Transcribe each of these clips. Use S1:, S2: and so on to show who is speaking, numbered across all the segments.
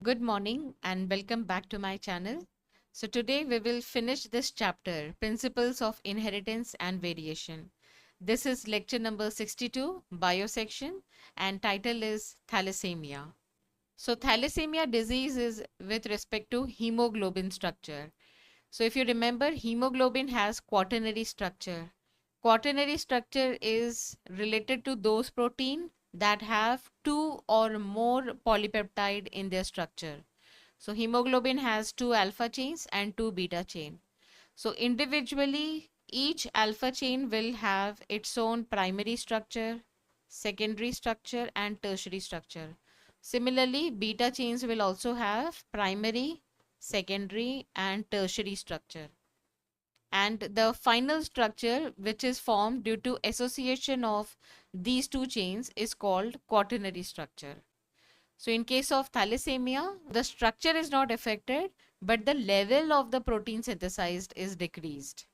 S1: Good morning and welcome back to my channel. So today we will finish this chapter, Principles of Inheritance and Variation. This is lecture number 62, Bio section, and title is Thalassemia. So thalassemia disease is with respect to hemoglobin structure. So if you remember, hemoglobin has quaternary structure. Quaternary structure is related to those protein that have two or more polypeptide in their structure. So hemoglobin has two alpha chains and two beta chain. So individually, each alpha chain will have its own primary structure, secondary structure, and tertiary structure. Similarly, beta chains will also have primary, secondary, and tertiary structure. And the final structure, which is formed due to association of these two chains, is called quaternary structure. So in case of thalassemia, the structure is not affected, but the level of the protein synthesized is decreased.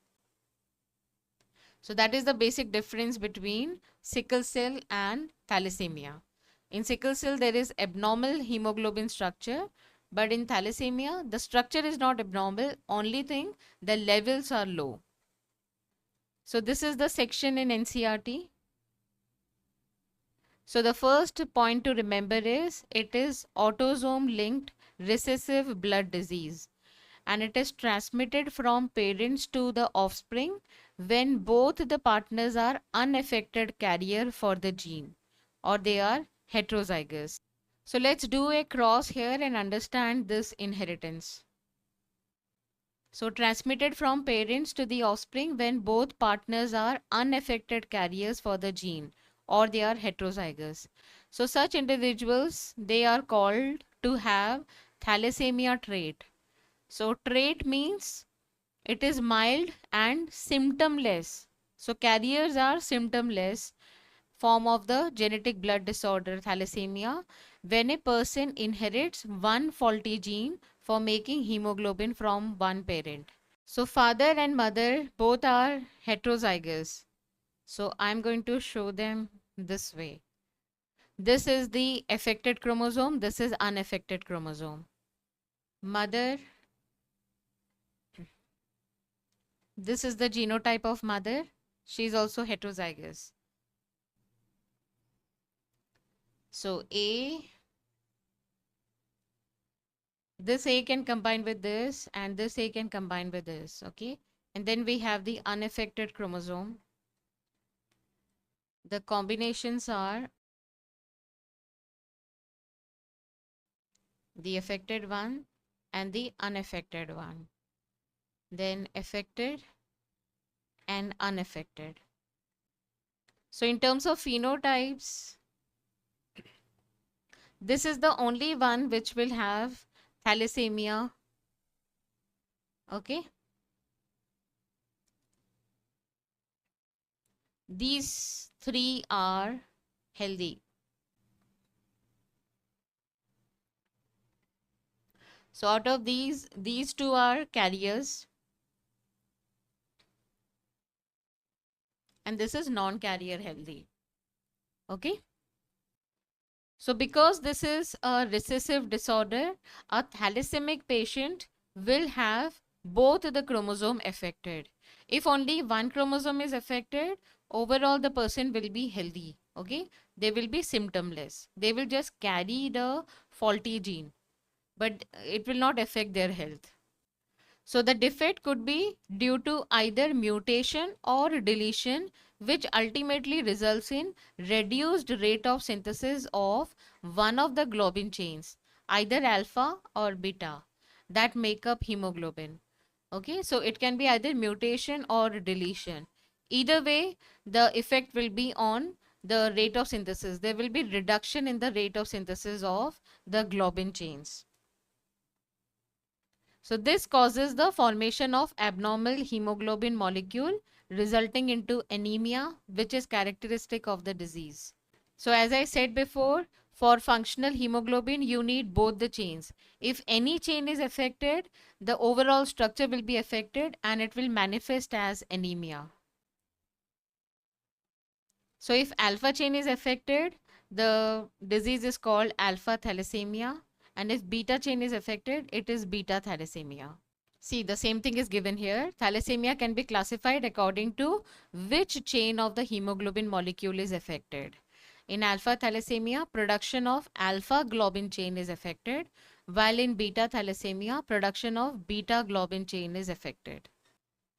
S1: So that is the basic difference between sickle cell and thalassemia. In sickle cell, there is abnormal hemoglobin structure, but in thalassemia, the structure is not abnormal, only thing the levels are low. So this is the section in NCERT. So the first point to remember is it is autosome linked recessive blood disease, and it is transmitted from parents to the offspring when both the partners are unaffected carrier for the gene or they are heterozygous. So let's do a cross here and understand this inheritance. So transmitted from parents to the offspring when both partners are unaffected carriers for the gene or they are heterozygous. So such individuals, they are called to have thalassemia trait. So trait means it is mild and symptomless. So carriers are symptomless form of the genetic blood disorder thalassemia when a person inherits one faulty gene for making hemoglobin from one parent. So father and mother both are heterozygous. So I'm going to show them this way. This is the affected chromosome. This is unaffected chromosome. Mother, this is the genotype of mother. She is also heterozygous. So this A can combine with this and this A can combine with this, okay? And then we have the unaffected chromosome. The combinations are the affected one and the unaffected one. Then affected and unaffected. So in terms of phenotypes, this is the only one which will have thalassemia, okay? These three are healthy. So out of these two are carriers and this is non-carrier healthy. Okay. So because this is a recessive disorder, a thalassemic patient will have both the chromosome affected. If only one chromosome is affected, overall the person will be healthy. Okay. They will be symptomless. They will just carry the faulty gene, but it will not affect their health. So the defect could be due to either mutation or deletion, which ultimately results in reduced rate of synthesis of one of the globin chains, either alpha or beta, that make up hemoglobin. Okay, so it can be either mutation or deletion. Either way, the effect will be on the rate of synthesis. There will be reduction in the rate of synthesis of the globin chains. So this causes the formation of abnormal hemoglobin molecule resulting into anemia, which is characteristic of the disease. So as I said before, for functional hemoglobin, you need both the chains. If any chain is affected, the overall structure will be affected and it will manifest as anemia. So if alpha chain is affected, the disease is called alpha thalassemia. And if beta chain is affected, it is beta thalassemia. See, the same thing is given here. Thalassemia can be classified according to which chain of the hemoglobin molecule is affected. In alpha thalassemia, production of alpha globin chain is affected, while in beta thalassemia, production of beta globin chain is affected.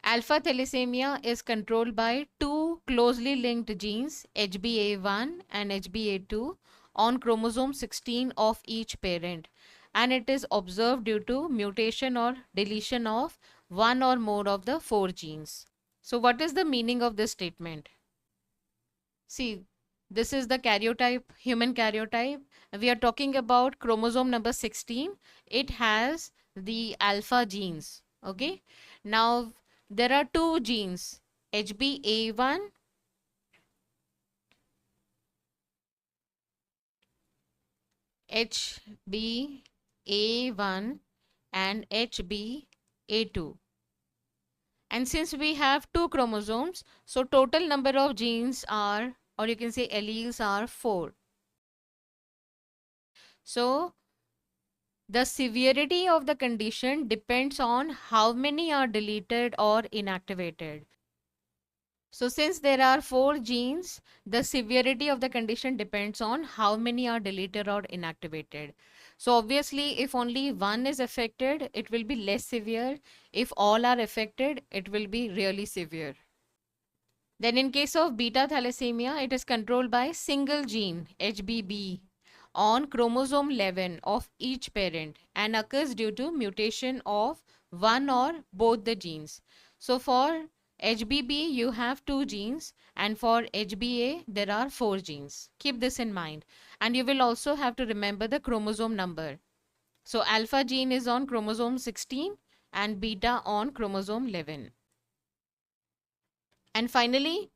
S1: Alpha thalassemia is controlled by two closely linked genes, HbA1 and HbA2, on chromosome 16 of each parent, and it is observed due to mutation or deletion of one or more of the four genes. So what is the meaning of this statement? See, this is the karyotype, human karyotype. We are talking about chromosome number 16. It has the alpha genes. Okay. Now, there are two genes, HbA1 HbA1 and HbA2. And since we have two chromosomes, so total number of genes are, or you can say alleles are 4. So the severity of the condition depends on how many are deleted or inactivated. So since there are 4 genes, the severity of the condition depends on how many are deleted or inactivated. So obviously, if only one is affected, it will be less severe. If all are affected, it will be really severe. Then in case of beta thalassemia, it is controlled by single gene, HBB, on chromosome 11 of each parent and occurs due to mutation of one or both the genes. So for HBB, you have 2 genes, and for HBA, there are 4 genes. Keep this in mind. And you will also have to remember the chromosome number. So alpha gene is on chromosome 16 and beta on chromosome 11. And finally,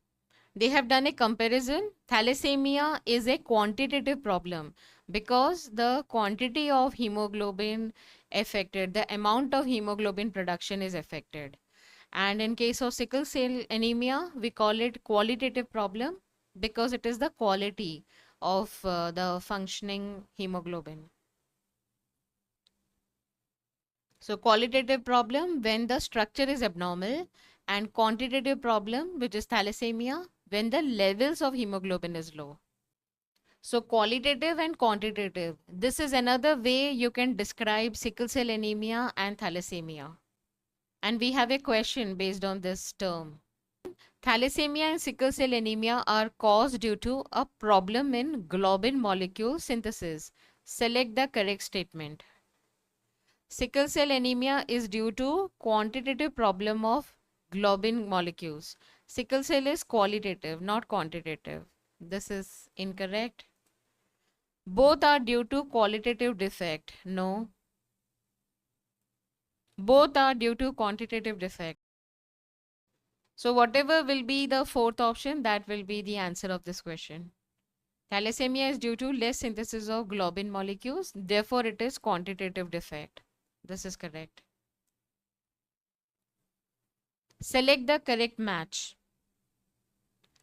S1: they have done a comparison. Thalassemia is a quantitative problem because the quantity of hemoglobin affected, the amount of hemoglobin production is affected. And in case of sickle cell anemia, we call it qualitative problem because it is the quality of the functioning hemoglobin. So qualitative problem when the structure is abnormal, and quantitative problem, which is thalassemia, when the levels of hemoglobin is low. So qualitative and quantitative. This is another way you can describe sickle cell anemia and thalassemia. And we have a question based on this term. Thalassemia and sickle cell anemia are caused due to a problem in globin molecule synthesis. Select the correct statement. Sickle cell anemia is due to quantitative problem of globin molecules. Sickle cell is qualitative, not quantitative. This is incorrect. Both are due to qualitative defect. No. Both are due to quantitative defect. So whatever will be the fourth option, that will be the answer of this question. Thalassemia is due to less synthesis of globin molecules. Therefore, it is quantitative defect. This is correct. Select the correct match.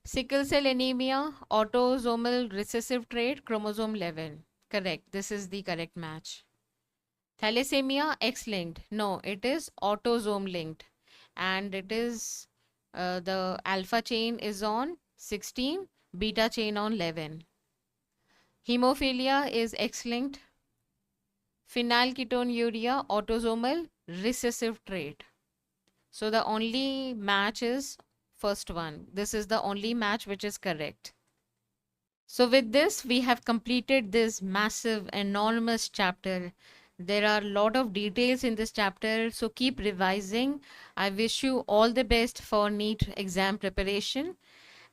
S1: Sickle cell anemia, autosomal recessive trait, chromosome 11. Correct. This is the correct match. Thalassemia, X-linked. No, it is autosome linked. And it is the alpha chain is on 16, beta chain on 11. Hemophilia is X-linked. Phenylketonuria, autosomal recessive trait. So the only match is first one. This is the only match which is correct. So with this, we have completed this massive, enormous chapter. There are a lot of details in this chapter, so keep revising. I wish you all the best for NEET exam preparation.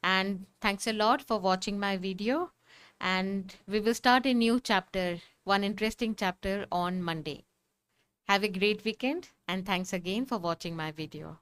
S1: And thanks a lot for watching my video. And we will start a new chapter, one interesting chapter on Monday. Have a great weekend, and thanks again for watching my video.